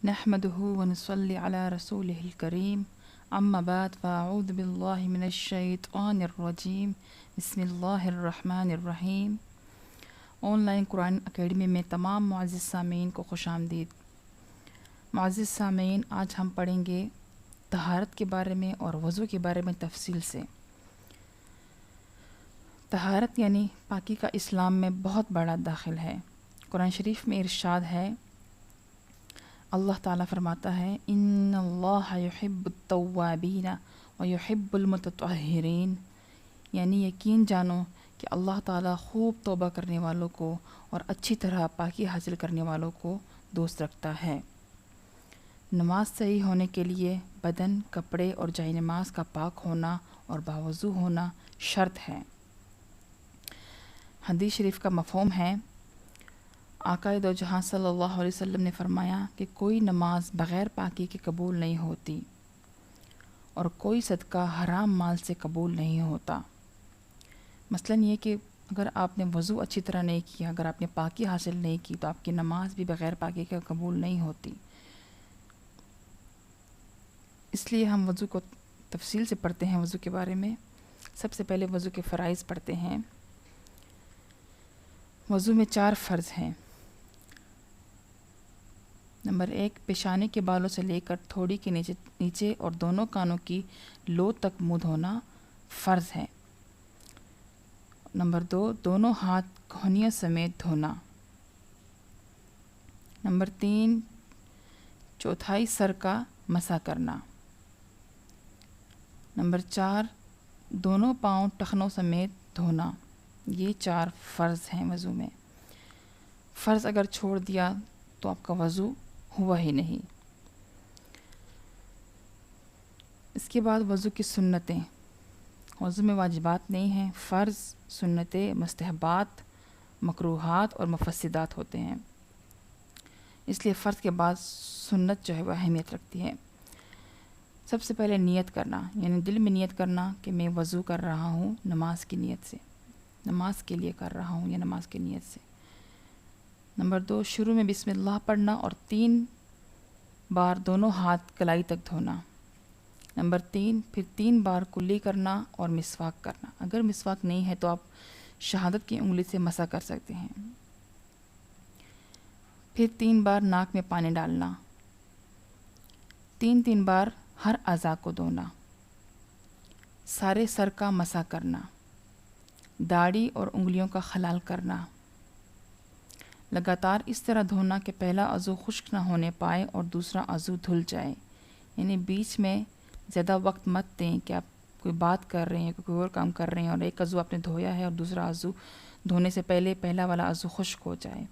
نحمده ونصلي على رسوله الكريم اما بعد فاعوذ باللہ من الشیطان الرجیم بسم اللہ الرحمن الرحیم۔ آن لائن قرآن اکیڈمی میں تمام معزز سامعین کو خوش آمدید۔ معزز سامعین، آج ہم پڑھیں گے طہارت کے بارے میں اور وضو کے بارے میں تفصیل سے۔ طہارت یعنی پاکی کا اسلام میں بہت بڑا داخل ہے۔ قرآن شریف میں ارشاد ہے، اللہ تعالیٰ فرماتا ہے، ان اللہ یحب التوابین ویحب المتطہرین، یعنی یقین جانو کہ اللہ تعالیٰ خوب توبہ کرنے والوں کو اور اچھی طرح پاکی حاصل کرنے والوں کو دوست رکھتا ہے۔ نماز صحیح ہونے کے لیے بدن، کپڑے اور جائے نماز کا پاک ہونا اور باوضو ہونا شرط ہے۔ حدیث شریف کا مفہوم ہے، آقا دو جہاں صلی اللہ علیہ وسلم نے فرمایا کہ کوئی نماز بغیر پاکی کے قبول نہیں ہوتی اور کوئی صدقہ حرام مال سے قبول نہیں ہوتا۔ مثلاً یہ کہ اگر آپ نے وضو اچھی طرح نہیں کیا، اگر آپ نے پاکی حاصل نہیں کی تو آپ کی نماز بھی بغیر پاکی کے قبول نہیں ہوتی۔ اس لیے ہم وضو کو تفصیل سے پڑھتے ہیں۔ وضو کے بارے میں سب سے پہلے وضو کے فرائض پڑھتے ہیں۔ وضو میں 4 فرض ہیں۔ نمبر 1، پیشانی کے بالوں سے لے کر تھوڑی کے نیچے اور دونوں کانوں کی لو تک منہ دھونا فرض ہے۔ نمبر 2، دونوں ہاتھ کہنیوں سمیت دھونا۔ نمبر 3، چوتھائی سر کا مسح کرنا۔ نمبر 4، دونوں پاؤں ٹخنوں سمیت دھونا۔ یہ 4 فرض ہیں وضو میں۔ فرض اگر چھوڑ دیا تو آپ کا وضو ہوا ہی نہیں۔ اس کے بعد وضو کی سنتیں۔ وضو میں واجبات نہیں ہیں، فرض، سنتیں، مستحبات، مکروہات اور مفسدات ہوتے ہیں۔ اس لیے فرض کے بعد سنت جو ہے وہ اہمیت رکھتی ہے۔ سب سے پہلے نیت کرنا، یعنی دل میں نیت کرنا کہ میں وضو کر رہا ہوں نماز کی نیت سے، نماز کے لیے کر رہا ہوں یا نماز کی نیت سے۔ نمبر 2، شروع میں بسم اللہ پڑھنا اور 3 بار دونوں ہاتھ کلائی تک دھونا۔ نمبر 3، پھر 3 بار کلی کرنا اور مسواک کرنا۔ اگر مسواک نہیں ہے تو آپ شہادت کی انگلی سے مسح کر سکتے ہیں۔ پھر 3 بار ناک میں پانی ڈالنا۔ 3 بار ہر اعضاء کو دھونا۔ سارے سر کا مسح کرنا۔ داڑھی اور انگلیوں کا خلال کرنا۔ لگاتار اس طرح دھونا کہ پہلا عضو خشک نہ ہونے پائے اور دوسرا عضو دھل جائے، یعنی بیچ میں زیادہ وقت مت دیں کہ آپ کوئی بات کر رہے ہیں، کوئی اور کام کر رہے ہیں اور ایک عضو آپ نے دھویا ہے اور دوسرا عضو دھونے سے پہلے پہلا والا عضو خشک ہو جائے۔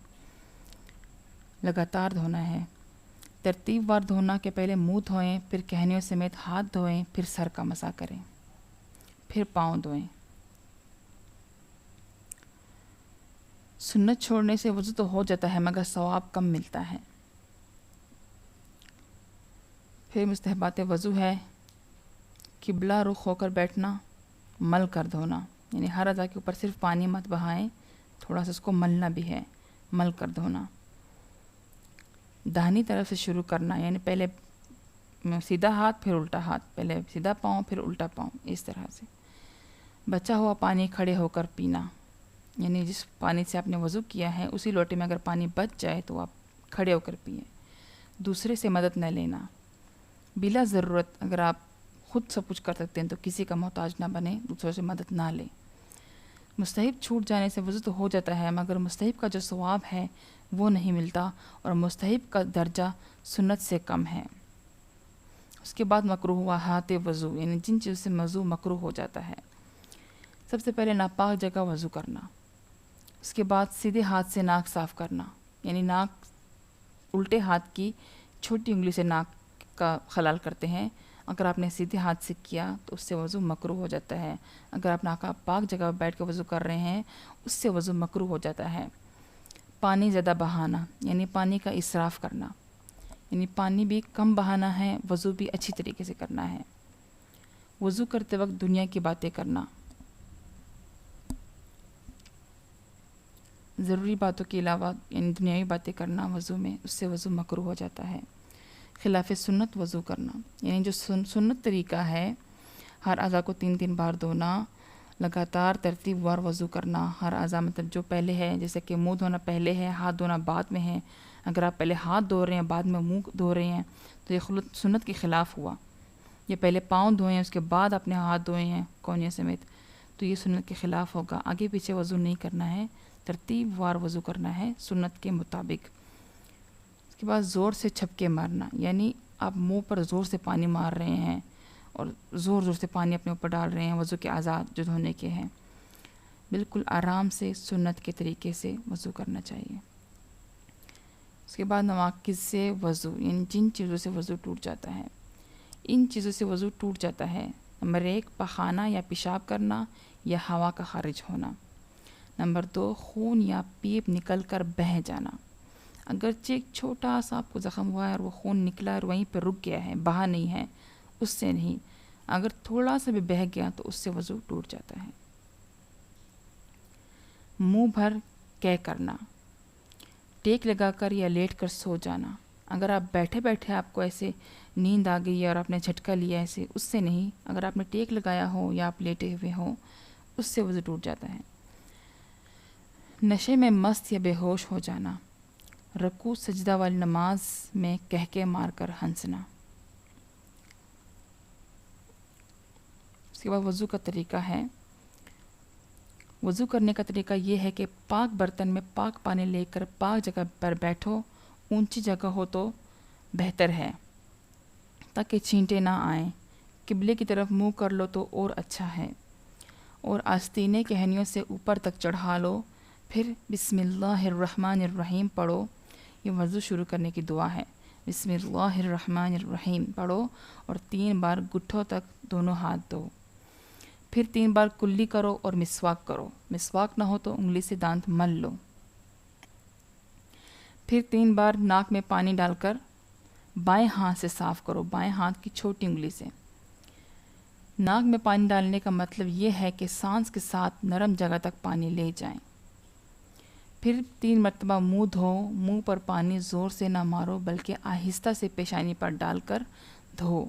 لگاتار دھونا ہے۔ ترتیب وار دھونا کہ پہلے منہ دھوئیں، پھر کہنیوں سمیت ہاتھ دھوئیں، پھر سر کا مسح کریں، پھر پاؤں دھوئیں۔ سنت چھوڑنے سے وضو تو ہو جاتا ہے مگر ثواب کم ملتا ہے۔ پھر مستحبات وضو ہے، قبلہ رخ ہو کر بیٹھنا، مل کر دھونا، یعنی ہر اعضاء کے اوپر صرف پانی مت بہائیں، تھوڑا سا اس کو ملنا بھی ہے، مل کر دھونا۔ داہنی طرف سے شروع کرنا، یعنی پہلے سیدھا ہاتھ پھر الٹا ہاتھ، پہلے سیدھا پاؤں پھر الٹا پاؤں، اس طرح سے۔ بچا ہوا پانی کھڑے ہو کر پینا، یعنی جس پانی سے آپ نے وضو کیا ہے اسی لوٹے میں اگر پانی بچ جائے تو آپ کھڑے ہو کر پئیں۔ دوسرے سے مدد نہ لینا، بلا ضرورت اگر آپ خود سب کچھ کر سکتے ہیں تو کسی کا محتاج نہ بنے، دوسروں سے مدد نہ لیں۔ مستحب چھوٹ جانے سے وضو تو ہو جاتا ہے مگر مستحب کا جو ثواب ہے وہ نہیں ملتا اور مستحب کا درجہ سنت سے کم ہے۔ اس کے بعد مکروہات وضو، یعنی جن چیزوں سے وضو مکروہ ہو جاتا ہے۔ سب سے پہلے ناپاک جگہ وضو کرنا۔ اس کے بعد سیدھے ہاتھ سے ناک صاف کرنا، یعنی ناک الٹے ہاتھ کی چھوٹی انگلی سے ناک کا خلال کرتے ہیں۔ اگر آپ نے سیدھے ہاتھ سے کیا تو اس سے وضو مکروہ ہو جاتا ہے۔ اگر آپ ناپاک جگہ پر بیٹھ کے وضو کر رہے ہیں اس سے وضو مکروہ ہو جاتا ہے۔ پانی زیادہ بہانا، یعنی پانی کا اسراف کرنا، یعنی پانی بھی کم بہانا ہے، وضو بھی اچھی طریقے سے کرنا ہے۔ وضو کرتے وقت دنیا کی باتیں کرنا، ضروری باتوں کے علاوہ یعنی دنیاوی باتیں کرنا وضو میں، اس سے وضو مکروہ ہو جاتا ہے۔ خلاف سنت وضو کرنا، یعنی جو سنت طریقہ ہے ہر اعضاء کو 3 بار دھونا، لگاتار ترتیب وار وضو کرنا، ہر اعضاء مطلب جو پہلے ہے، جیسے کہ منہ دھونا پہلے ہے، ہاتھ دھونا بعد میں ہے. اگر آپ پہلے ہاتھ دھو رہے ہیں بعد میں منہ دھو رہے ہیں تو یہ سنت کے خلاف ہوا. یہ پہلے پاؤں دھوئے ہیں اس کے بعد اپنے ہاتھ دھوئے ہیں کونیے سمیت، تو یہ سنت کے خلاف ہوگا. آگے پیچھے وضو نہیں کرنا ہے، ترتیب وار وضو کرنا ہے سنت کے مطابق. اس کے بعد زور سے چھپکے مارنا، یعنی آپ منہ پر زور سے پانی مار رہے ہیں اور زور زور سے پانی اپنے اوپر ڈال رہے ہیں وضو کے اعضاء جو دھونے کے ہیں. بالکل آرام سے سنت کے طریقے سے وضو کرنا چاہیے. اس کے بعد نواقض سے وضو، یعنی جن چیزوں سے وضو ٹوٹ جاتا ہے. ان چیزوں سے وضو ٹوٹ جاتا ہے: نمبر 1 پخانہ یا پیشاب کرنا یا ہوا کا خارج ہونا. نمبر 2 خون یا پیپ نکل کر بہہ جانا. اگرچہ ایک چھوٹا سا آپ کو زخم ہوا ہے اور وہ خون نکلا اور وہیں پہ رک گیا ہے، بہا نہیں ہے، اس سے نہیں. اگر تھوڑا سا بھی بہہ گیا تو اس سے وضو ٹوٹ جاتا ہے. منہ بھر قے کرنا، ٹیک لگا کر یا لیٹ کر سو جانا. اگر آپ بیٹھے بیٹھے آپ کو ایسے نیند آ گئی ہے اور آپ نے جھٹکا لیا ایسے، اس سے نہیں. اگر آپ نے ٹیک لگایا ہو یا آپ لیٹے ہوئے ہوں اس سے وضو ٹوٹ جاتا ہے. نشے میں مست یا بے ہوش ہو جانا، رکوع سجدہ والی نماز میں کہکے مار کر ہنسنا. اس کے بعد وضو کا طریقہ ہے. وضو کرنے کا طریقہ یہ ہے کہ پاک برتن میں پاک پانی لے کر پاک جگہ پر بیٹھو، اونچی جگہ ہو تو بہتر ہے تاکہ چھینٹے نہ آئیں. قبلے کی طرف منہ کر لو تو اور اچھا ہے، اور آستینے کہنیوں سے اوپر تک چڑھا لو. پھر بسم اللہ الرحمن الرحیم پڑھو. یہ وضو شروع کرنے کی دعا ہے. بسم اللہ الرحمن الرحیم پڑھو اور 3 بار گٹھوں تک دونوں ہاتھ دھو. پھر 3 بار کلی کرو اور مسواک کرو. مسواک نہ ہو تو انگلی سے دانت مل لو. پھر 3 بار ناک میں پانی ڈال کر بائیں ہاتھ سے صاف کرو، بائیں ہاتھ کی چھوٹی انگلی سے. ناک میں پانی ڈالنے کا مطلب یہ ہے کہ سانس کے ساتھ نرم جگہ تک پانی لے جائیں. پھر 3 مرتبہ منہ دھو. منہ پر پانی زور سے نہ مارو بلکہ آہستہ سے پیشانی پر ڈال کر دھو.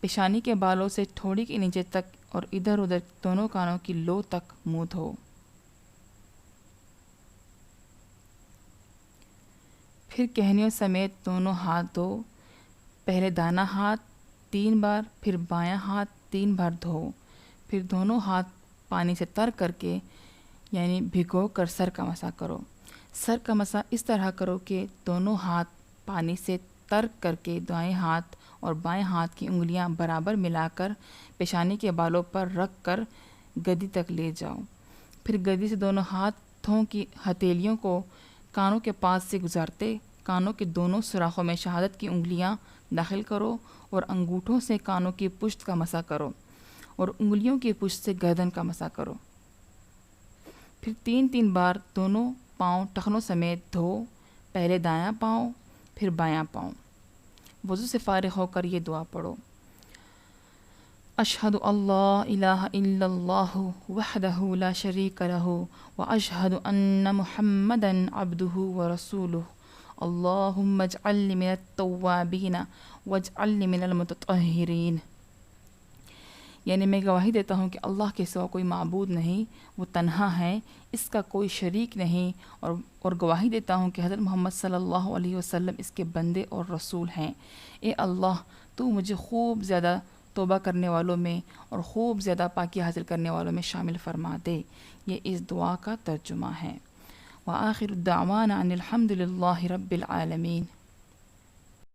پیشانی کے بالوں سے ٹھوڑی کے نیچے تک اور ادھر ادھر دونوں کانوں کی لو تک منہ دھو. پھر کہنیوں سمیت دونوں ہاتھ دھو. پہلے دانا ہاتھ 3 بار، پھر بایاں ہاتھ 3 بار دھو. پھر دونوں ہاتھ پانی سے تر کر کے یعنی بھگو کر سر کا مسح کرو. سر کا مسح اس طرح کرو کہ دونوں ہاتھ پانی سے تر کر کے دائیں ہاتھ اور بائیں ہاتھ کی انگلیاں برابر ملا کر پیشانی کے بالوں پر رکھ کر گدی تک لے جاؤ. پھر گدی سے دونوں ہاتھوں کی ہتھیلیوں کو کانوں کے پاس سے گزارتے کانوں کے دونوں سوراخوں میں شہادت کی انگلیاں داخل کرو اور انگوٹھوں سے کانوں کی پشت کا مسح کرو اور انگلیوں کی پشت سے گردن کا مسح کرو. پھر 3 بار دونوں پاؤں ٹخنوں سمیت دھو. پہلے دایاں پاؤں پھر بایاں پاؤں. وضو سے فارغ ہو کر یہ دعا پڑھو: اشہد اللہ الہ الا اللہ وحدہ لا شریک لہ واشہد ان محمدا عبدہ ورسولہ اللہم اجعلنی من التوابین واجعلنی من المتطہرین. یعنی میں گواہی دیتا ہوں کہ اللہ کے سوا کوئی معبود نہیں، وہ تنہا ہے، اس کا کوئی شریک نہیں، اور گواہی دیتا ہوں کہ حضرت محمد صلی اللہ علیہ وسلم اس کے بندے اور رسول ہیں. اے اللہ تو مجھے خوب زیادہ توبہ کرنے والوں میں اور خوب زیادہ پاکی حاصل کرنے والوں میں شامل فرما دے. یہ اس دعا کا ترجمہ ہے. وآخر الدعوانا ان الحمد للہ رب العالمین.